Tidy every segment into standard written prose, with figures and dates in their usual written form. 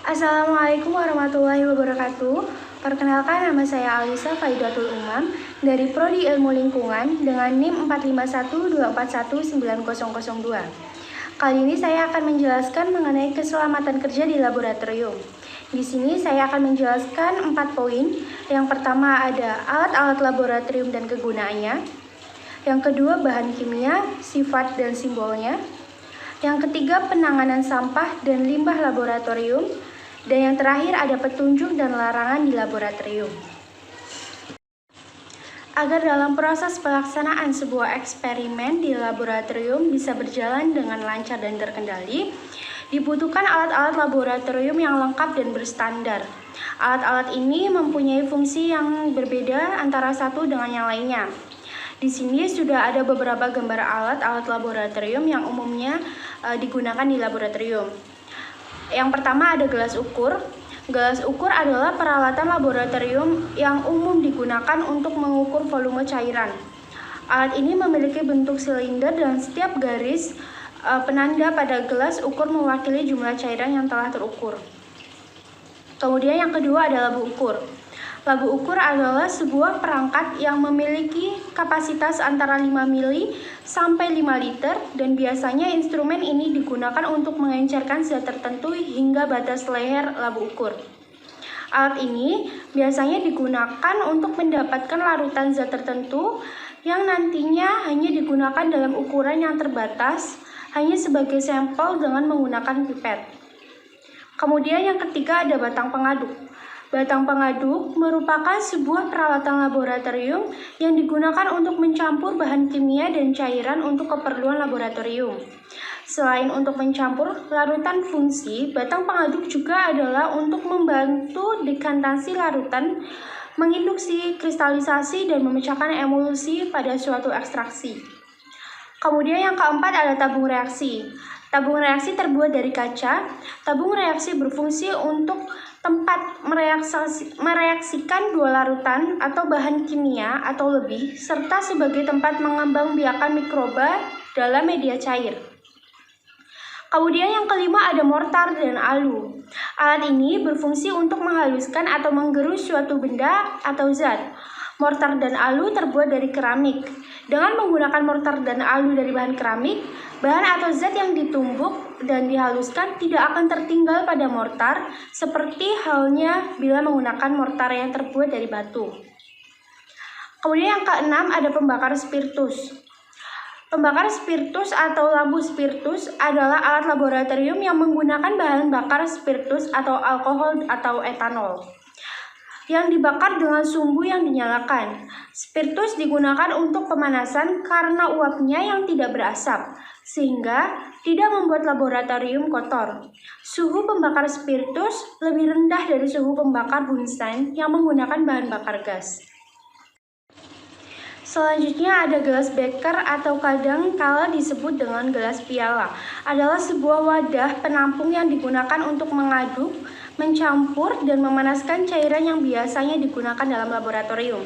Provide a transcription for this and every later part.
Assalamualaikum warahmatullahi wabarakatuh. Perkenalkan, nama saya Alisa Faidatul Umam dari Prodi Ilmu Lingkungan dengan NIM 45124190002. Kali ini saya akan menjelaskan mengenai keselamatan kerja di laboratorium. Di sini saya akan menjelaskan 4 poin. Yang pertama ada alat-alat laboratorium dan kegunaannya. Yang kedua, bahan kimia, sifat dan simbolnya. Yang ketiga, penanganan sampah dan limbah laboratorium. Dan yang terakhir ada petunjuk dan larangan di laboratorium. Agar dalam proses pelaksanaan sebuah eksperimen di laboratorium bisa berjalan dengan lancar dan terkendali, dibutuhkan alat-alat laboratorium yang lengkap dan berstandar. Alat-alat ini mempunyai fungsi yang berbeda antara satu dengan yang lainnya. Di sini sudah ada beberapa gambar alat-alat laboratorium yang umumnya digunakan di laboratorium. Yang pertama ada gelas ukur. Gelas ukur adalah peralatan laboratorium yang umum digunakan untuk mengukur volume cairan. Alat ini memiliki bentuk silinder dan setiap garis penanda pada gelas ukur mewakili jumlah cairan yang telah terukur. Kemudian yang kedua ada labu ukur. Labu ukur adalah sebuah perangkat yang memiliki kapasitas antara 5 mili sampai 5 liter dan biasanya instrumen ini digunakan untuk mengencerkan zat tertentu hingga batas leher labu ukur. Alat ini biasanya digunakan untuk mendapatkan larutan zat tertentu yang nantinya hanya digunakan dalam ukuran yang terbatas, hanya sebagai sampel dengan menggunakan pipet. Kemudian yang ketiga ada batang pengaduk. Batang pengaduk merupakan sebuah peralatan laboratorium yang digunakan untuk mencampur bahan kimia dan cairan untuk keperluan laboratorium. Selain untuk mencampur larutan fungsi, batang pengaduk juga adalah untuk membantu dekantasi larutan, menginduksi kristalisasi dan memecahkan emulsi pada suatu ekstraksi. Kemudian yang keempat ada tabung reaksi. Tabung reaksi terbuat dari kaca. Tabung reaksi berfungsi untuk tempat mereaksikan dua larutan atau bahan kimia atau lebih, serta sebagai tempat mengembangbiakan mikroba dalam media cair. Kemudian yang kelima ada mortar dan alu. Alat ini berfungsi untuk menghaluskan atau menggerus suatu benda atau zat. Mortar dan alu terbuat dari keramik. Dengan menggunakan mortar dan alu dari bahan keramik, bahan atau zat yang ditumbuk dan dihaluskan tidak akan tertinggal pada mortar, seperti halnya bila menggunakan mortar yang terbuat dari batu. Kemudian yang keenam ada pembakar spiritus. Pembakar spiritus atau lampu spiritus adalah alat laboratorium yang menggunakan bahan bakar spiritus atau alkohol atau etanol yang dibakar dengan sumbu yang dinyalakan. Spiritus digunakan untuk pemanasan karena uapnya yang tidak berasap, sehingga tidak membuat laboratorium kotor. Suhu pembakar spiritus lebih rendah dari suhu pembakar Bunsen yang menggunakan bahan bakar gas. Selanjutnya ada gelas beker atau kadang kala disebut dengan gelas piala. Adalah sebuah wadah penampung yang digunakan untuk mengaduk, mencampur, dan memanaskan cairan yang biasanya digunakan dalam laboratorium.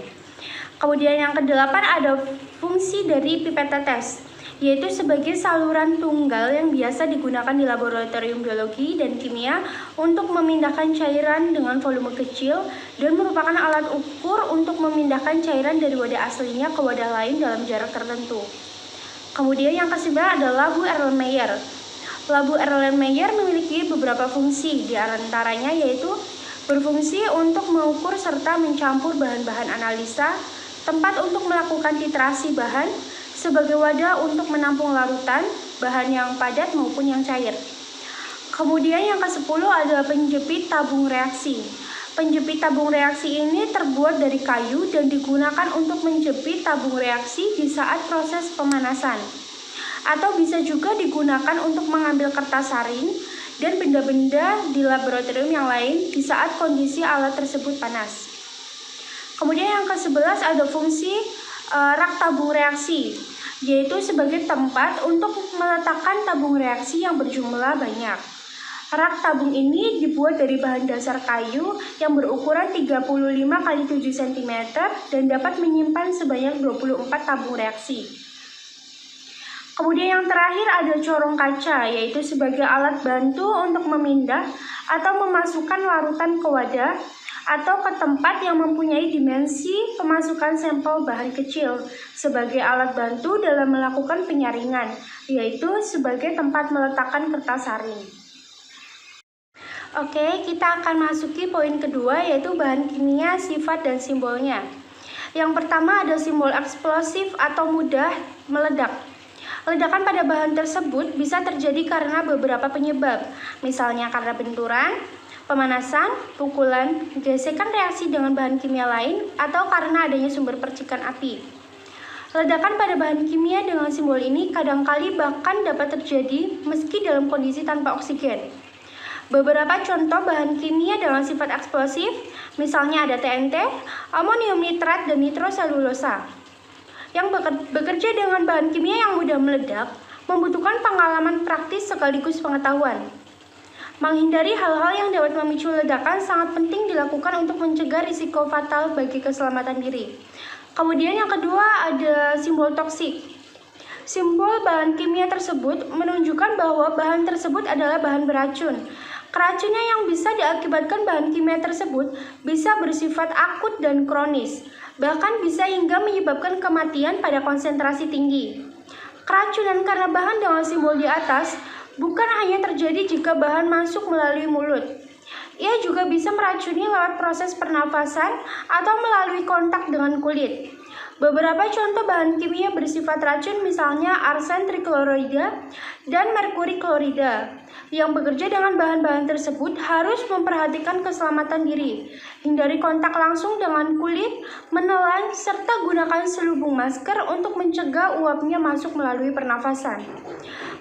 Kemudian yang kedelapan ada fungsi dari pipet tetes, yaitu sebagai saluran tunggal yang biasa digunakan di laboratorium biologi dan kimia untuk memindahkan cairan dengan volume kecil dan merupakan alat ukur untuk memindahkan cairan dari wadah aslinya ke wadah lain dalam jarak tertentu. Kemudian yang kesembilan ada labu Erlenmeyer. Labu Erlenmeyer memiliki beberapa fungsi, di antaranya yaitu berfungsi untuk mengukur serta mencampur bahan-bahan analisa, tempat untuk melakukan titrasi bahan, sebagai wadah untuk menampung larutan, bahan yang padat maupun yang cair. Kemudian yang ke-10 adalah penjepit tabung reaksi. Penjepit tabung reaksi ini terbuat dari kayu dan digunakan untuk menjepit tabung reaksi di saat proses pemanasan. Atau bisa juga digunakan untuk mengambil kertas saring dan benda-benda di laboratorium yang lain di saat kondisi alat tersebut panas. Kemudian yang ke-11 ada fungsi rak tabung reaksi, yaitu sebagai tempat untuk meletakkan tabung reaksi yang berjumlah banyak. Rak tabung ini dibuat dari bahan dasar kayu yang berukuran 35 x 7 cm dan dapat menyimpan sebanyak 24 tabung reaksi. Kemudian yang terakhir ada corong kaca, yaitu sebagai alat bantu untuk memindah atau memasukkan larutan ke wadah atau ke tempat yang mempunyai dimensi pemasukan sampel bahan kecil sebagai alat bantu dalam melakukan penyaringan, yaitu sebagai tempat meletakkan kertas saring. Oke, kita akan masuki poin kedua, yaitu bahan kimia, sifat, dan simbolnya. Yang pertama ada simbol eksplosif atau mudah meledak. Ledakan pada bahan tersebut bisa terjadi karena beberapa penyebab, misalnya karena benturan, pemanasan, pukulan, gesekan reaksi dengan bahan kimia lain, atau karena adanya sumber percikan api. Ledakan pada bahan kimia dengan simbol ini kadangkali bahkan dapat terjadi meski dalam kondisi tanpa oksigen. Beberapa contoh bahan kimia dengan sifat eksplosif, misalnya ada TNT, amonium nitrat, dan nitroselulosa. Yang bekerja dengan bahan kimia yang mudah meledak membutuhkan pengalaman praktis sekaligus pengetahuan. Menghindari hal-hal yang dapat memicu ledakan sangat penting dilakukan untuk mencegah risiko fatal bagi keselamatan diri. Kemudian yang kedua ada simbol toksik. Simbol bahan kimia tersebut menunjukkan bahwa bahan tersebut adalah bahan beracun. Keracunan yang bisa diakibatkan bahan kimia tersebut bisa bersifat akut dan kronis, bahkan bisa hingga menyebabkan kematian pada konsentrasi tinggi. Keracunan karena bahan dengan simbol di atas bukan hanya terjadi jika bahan masuk melalui mulut. Ia juga bisa meracuni lewat proses pernafasan atau melalui kontak dengan kulit. Beberapa contoh bahan kimia bersifat racun misalnya arsen triklorida dan merkuri klorida. Yang bekerja dengan bahan-bahan tersebut harus memperhatikan keselamatan diri, hindari kontak langsung dengan kulit, menelan, serta gunakan selubung masker untuk mencegah uapnya masuk melalui pernafasan.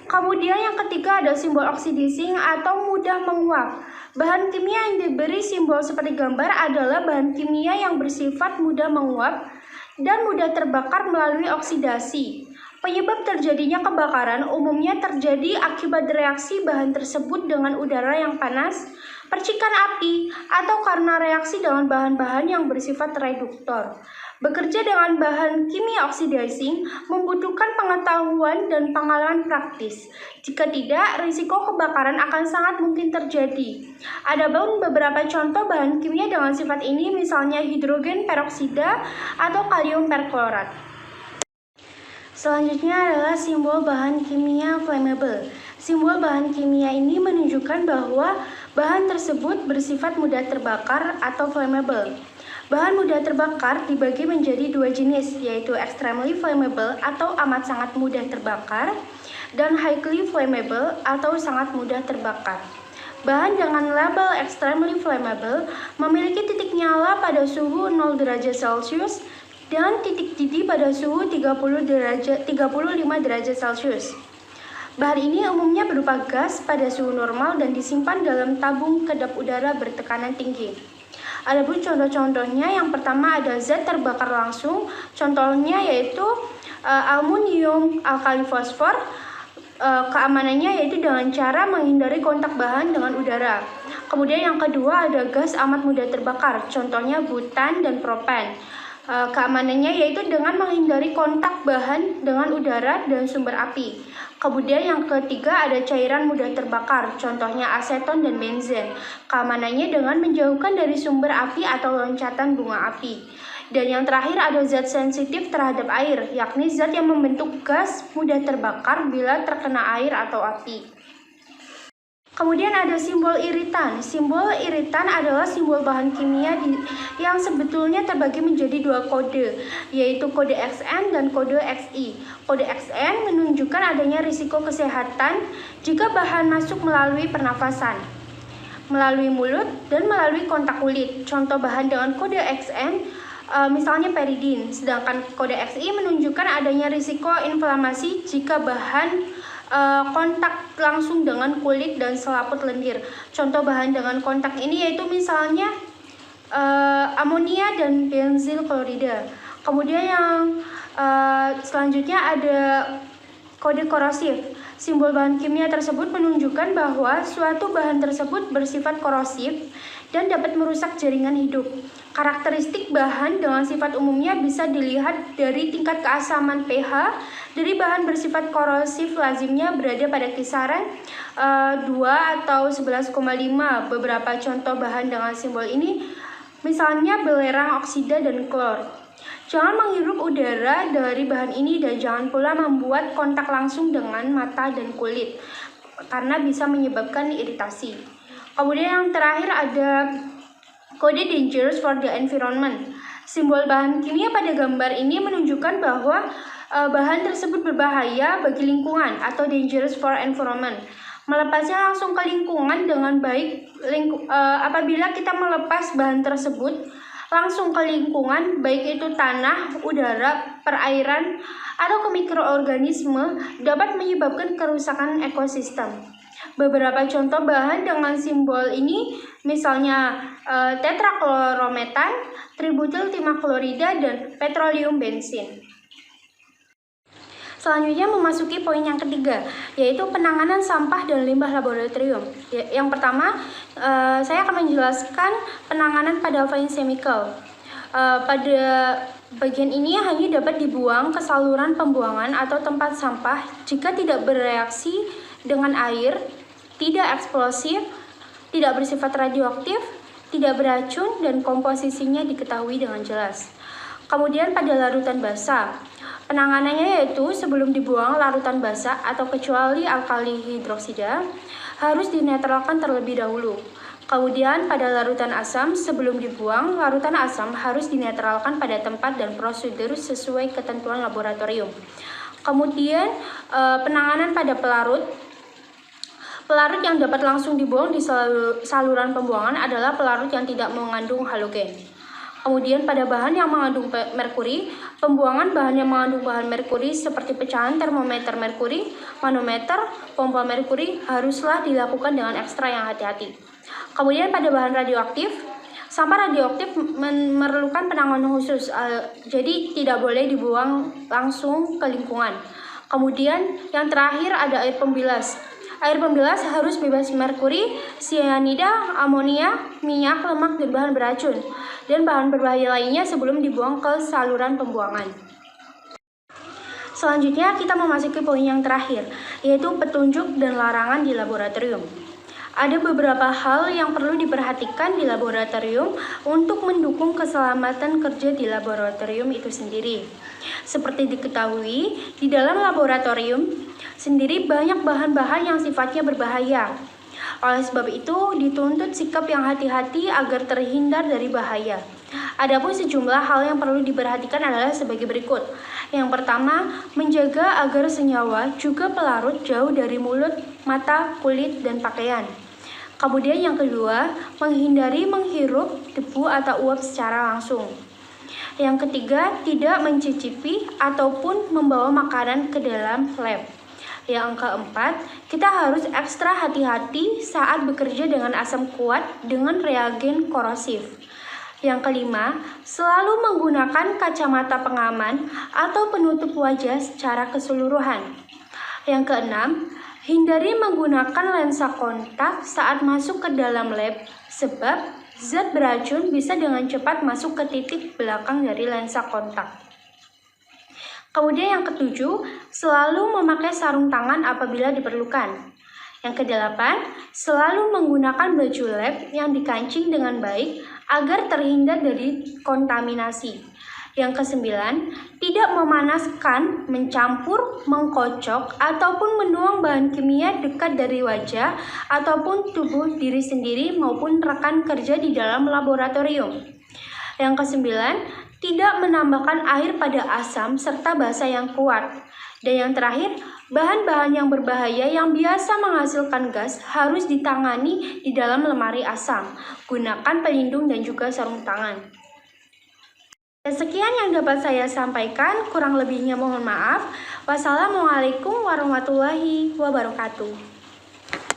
Kemudian yang ketiga ada simbol oxidizing atau mudah menguap. Bahan kimia yang diberi simbol seperti gambar adalah bahan kimia yang bersifat mudah menguap dan mudah terbakar melalui oksidasi. Penyebab terjadinya kebakaran umumnya terjadi akibat reaksi bahan tersebut dengan udara yang panas, percikan api, atau karena reaksi dengan bahan-bahan yang bersifat reduktor. Bekerja dengan bahan kimia oxidizing membutuhkan pengetahuan dan pengalaman praktis. Jika tidak, risiko kebakaran akan sangat mungkin terjadi. Ada pun beberapa contoh bahan kimia dengan sifat ini, misalnya hidrogen peroksida atau kalium perklorat. Selanjutnya adalah simbol bahan kimia flammable. Simbol bahan kimia ini menunjukkan bahwa bahan tersebut bersifat mudah terbakar atau flammable. Bahan mudah terbakar dibagi menjadi dua jenis, yaitu extremely flammable atau amat sangat mudah terbakar, dan highly flammable atau sangat mudah terbakar. Bahan dengan label extremely flammable memiliki titik nyala pada suhu 0 derajat Celcius dan titik didih pada suhu 35 derajat Celcius. Bahan ini umumnya berupa gas pada suhu normal dan disimpan dalam tabung kedap udara bertekanan tinggi. Adapun contoh-contohnya, yang pertama ada zat terbakar langsung, contohnya yaitu aluminium alkali fosfor. Keamanannya yaitu dengan cara menghindari kontak bahan dengan udara. Kemudian yang kedua ada gas amat mudah terbakar, contohnya butan dan propan. Keamanannya yaitu dengan menghindari kontak bahan dengan udara dan sumber api. Kemudian yang ketiga ada cairan mudah terbakar, contohnya aseton dan benzen. Keamanannya dengan menjauhkan dari sumber api atau loncatan bunga api. Dan yang terakhir ada zat sensitif terhadap air, yakni zat yang membentuk gas mudah terbakar bila terkena air atau api. Kemudian ada simbol iritan. Simbol iritan adalah simbol bahan kimia yang sebetulnya terbagi menjadi dua kode, yaitu kode XN dan kode XI. Kode XN menunjukkan adanya risiko kesehatan jika bahan masuk melalui pernafasan, melalui mulut, dan melalui kontak kulit. Contoh bahan dengan kode XN misalnya peridin, sedangkan kode XI menunjukkan adanya risiko inflamasi jika bahan kontak langsung dengan kulit dan selaput lendir. Contoh bahan dengan kontak ini yaitu misalnya amonia dan benzyl klorida. Kemudian yang selanjutnya ada kode korosif. Simbol bahan kimia tersebut menunjukkan bahwa suatu bahan tersebut bersifat korosif dan dapat merusak jaringan hidup. Karakteristik bahan dengan sifat umumnya bisa dilihat dari tingkat keasaman pH dari bahan bersifat korosif lazimnya berada pada kisaran 2 atau 11,5. Beberapa contoh bahan dengan simbol ini misalnya belerang, oksida, dan klor. Jangan menghirup udara dari bahan ini dan jangan pula membuat kontak langsung dengan mata dan kulit karena bisa menyebabkan iritasi. Kemudian yang terakhir ada kode dangerous for the environment. Simbol bahan kimia pada gambar ini menunjukkan bahwa bahan tersebut berbahaya bagi lingkungan atau dangerous for environment. Melepasnya langsung ke lingkungan dengan baik apabila kita melepas bahan tersebut langsung ke lingkungan, baik itu tanah, udara, perairan, atau ke mikroorganisme, dapat menyebabkan kerusakan ekosistem. Beberapa contoh bahan dengan simbol ini misalnya tetraklorometan, tributyl timaklorida, dan petroleum bensin. Selanjutnya memasuki poin yang ketiga, yaitu penanganan sampah dan limbah laboratorium. Yang pertama, saya akan menjelaskan penanganan pada fine chemical. Pada bagian ini hanya dapat dibuang ke saluran pembuangan atau tempat sampah jika tidak bereaksi dengan air, tidak eksplosif, tidak bersifat radioaktif, tidak beracun, dan komposisinya diketahui dengan jelas. Kemudian pada larutan basah, penanganannya yaitu sebelum dibuang larutan basah atau kecuali alkali hidroksida harus dinetralkan terlebih dahulu. Kemudian pada larutan asam, sebelum dibuang larutan asam harus dinetralkan pada tempat dan prosedur sesuai ketentuan laboratorium. Kemudian penanganan pada pelarut. Pelarut yang dapat langsung dibuang di saluran pembuangan adalah pelarut yang tidak mengandung halogen. Kemudian pada bahan yang mengandung merkuri, pembuangan bahan yang mengandung bahan merkuri seperti pecahan termometer merkuri, manometer, pompa merkuri haruslah dilakukan dengan ekstra yang hati-hati. Kemudian pada bahan radioaktif, sampah radioaktif memerlukan penanganan khusus, jadi tidak boleh dibuang langsung ke lingkungan. Kemudian yang terakhir ada air pembilas. Air pembilas harus bebas merkuri, sianida, amonia, minyak, lemak, dan bahan beracun, dan bahan berbahaya lainnya sebelum dibuang ke saluran pembuangan. Selanjutnya kita memasuki poin yang terakhir, yaitu petunjuk dan larangan di laboratorium. Ada beberapa hal yang perlu diperhatikan di laboratorium untuk mendukung keselamatan kerja di laboratorium itu sendiri. Seperti diketahui, di dalam laboratorium sendiri banyak bahan-bahan yang sifatnya berbahaya. Oleh sebab itu, dituntut sikap yang hati-hati agar terhindar dari bahaya. Adapun sejumlah hal yang perlu diperhatikan adalah sebagai berikut. Yang pertama, menjaga agar senyawa juga pelarut jauh dari mulut, mata, kulit, dan pakaian. Kemudian yang kedua, menghindari menghirup debu atau uap secara langsung. Yang ketiga, tidak mencicipi ataupun membawa makanan ke dalam lab. Yang keempat, kita harus ekstra hati-hati saat bekerja dengan asam kuat dengan reagen korosif. Yang kelima, selalu menggunakan kacamata pengaman atau penutup wajah secara keseluruhan. Yang keenam, hindari menggunakan lensa kontak saat masuk ke dalam lab, sebab zat beracun bisa dengan cepat masuk ke titik belakang dari lensa kontak. Kemudian yang ketujuh, selalu memakai sarung tangan apabila diperlukan. Yang kedelapan, selalu menggunakan baju lab yang dikancing dengan baik agar terhindar dari kontaminasi. Yang kesembilan, tidak memanaskan, mencampur, mengkocok, ataupun menuang bahan kimia dekat dari wajah ataupun tubuh diri sendiri maupun rekan kerja di dalam laboratorium. Yang kesembilan, tidak menambahkan air pada asam serta basa yang kuat. Dan yang terakhir, bahan-bahan yang berbahaya yang biasa menghasilkan gas harus ditangani di dalam lemari asam. Gunakan pelindung dan juga sarung tangan. Sekian yang dapat saya sampaikan, kurang lebihnya mohon maaf. Wassalamualaikum warahmatullahi wabarakatuh.